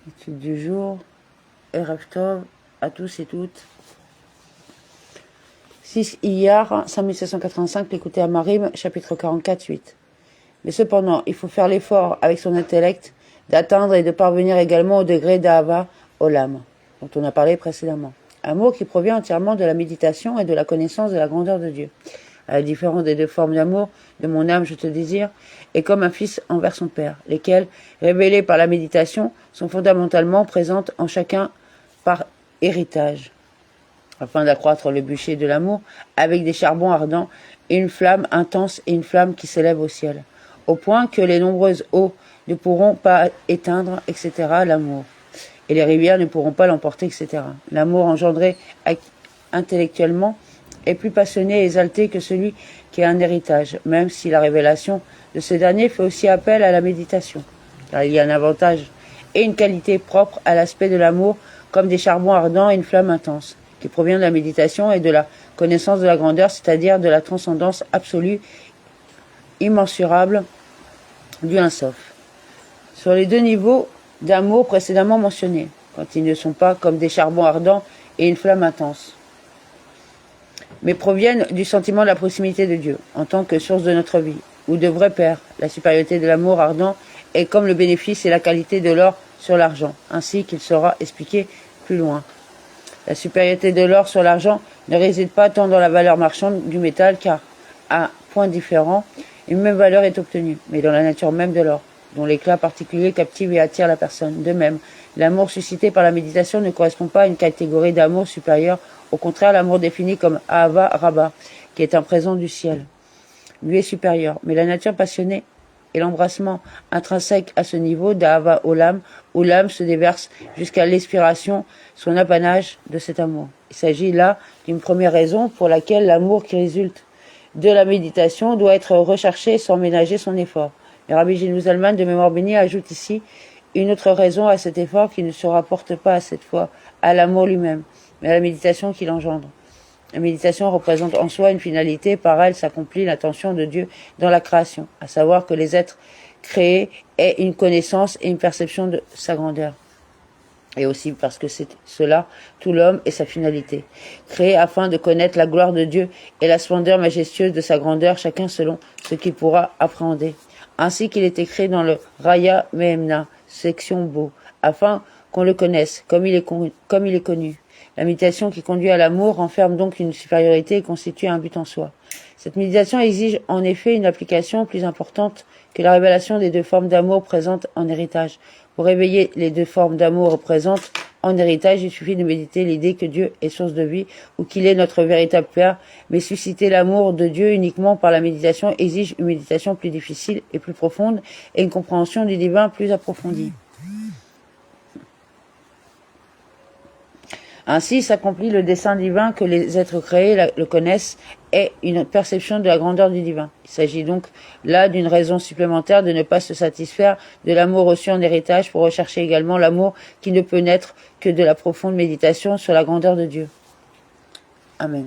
Étude du jour. Erev Tov à tous et toutes. 6 Iyar, 5785, l'écouter à Marim, chapitre 44, 8. Mais cependant, il faut faire l'effort avec son intellect d'atteindre et de parvenir également au degré d'Ahava Olam, dont on a parlé précédemment. Amour qui provient entièrement de la méditation et de la connaissance de la grandeur de Dieu. À la différence des deux formes d'amour, de mon âme je te désire, et comme un fils envers son père, lesquelles, révélées par la méditation, sont fondamentalement présentes en chacun par héritage, afin d'accroître le bûcher de l'amour avec des charbons ardents et une flamme intense et une flamme qui s'élève au ciel, au point que les nombreuses eaux ne pourront pas éteindre, etc., l'amour, et les rivières ne pourront pas l'emporter, etc. L'amour engendré intellectuellement est plus passionné et exalté que celui qui a un héritage, même si la révélation de ce dernier fait aussi appel à la méditation, car il y a un avantage et une qualité propre à l'aspect de l'amour, comme des charbons ardents et une flamme intense, qui provient de la méditation et de la connaissance de la grandeur, c'est-à-dire de la transcendance absolue, immensurable du Un Sof. Sur les deux niveaux d'amour précédemment mentionnés, quand ils ne sont pas comme des charbons ardents et une flamme intense, mais proviennent du sentiment de la proximité de Dieu, en tant que source de notre vie, ou de vrai Père. La supériorité de l'amour ardent est comme le bénéfice et la qualité de l'or sur l'argent, ainsi qu'il sera expliqué plus loin. La supériorité de l'or sur l'argent ne réside pas tant dans la valeur marchande du métal, car, à point différent, une même valeur est obtenue, mais dans la nature même de l'or, dont l'éclat particulier captive et attire la personne. De même, l'amour suscité par la méditation ne correspond pas à une catégorie d'amour supérieure. Au contraire, l'amour défini comme Ahava Rabba, qui est un présent du ciel, lui est supérieur. Mais la nature passionnée et l'embrassement intrinsèque à ce niveau d'Ahava Olam, où l'âme se déverse jusqu'à l'expiration, son apanage de cet amour. Il s'agit là d'une première raison pour laquelle l'amour qui résulte de la méditation doit être recherché sans ménager son effort. Le Rabbi Gilles Zalman de mémoire bénie ajoute ici une autre raison à cet effort qui ne se rapporte pas cette fois à l'amour lui-même, mais à la méditation qu'il engendre. La méditation représente en soi une finalité, par elle s'accomplit l'intention de Dieu dans la création, à savoir que les êtres créés aient une connaissance et une perception de sa grandeur. Et aussi parce que c'est cela, tout l'homme et sa finalité, créé afin de connaître la gloire de Dieu et la splendeur majestueuse de sa grandeur, chacun selon ce qu'il pourra appréhender. Ainsi qu'il est écrit dans le Raya Mehemna, section Beau, afin qu'on le connaisse, comme il est connu. La méditation qui conduit à l'amour renferme donc une supériorité et constitue un but en soi. Cette méditation exige en effet une application plus importante que la révélation des deux formes d'amour présentes en héritage. Pour réveiller les deux formes d'amour présentes en héritage, il suffit de méditer l'idée que Dieu est source de vie ou qu'il est notre véritable Père, mais susciter l'amour de Dieu uniquement par la méditation exige une méditation plus difficile et plus profonde et une compréhension du divin plus approfondie. Ainsi s'accomplit le dessein divin que les êtres créés le connaissent et une perception de la grandeur du divin. Il s'agit donc là d'une raison supplémentaire de ne pas se satisfaire de l'amour reçu en héritage pour rechercher également l'amour qui ne peut naître que de la profonde méditation sur la grandeur de Dieu. Amen.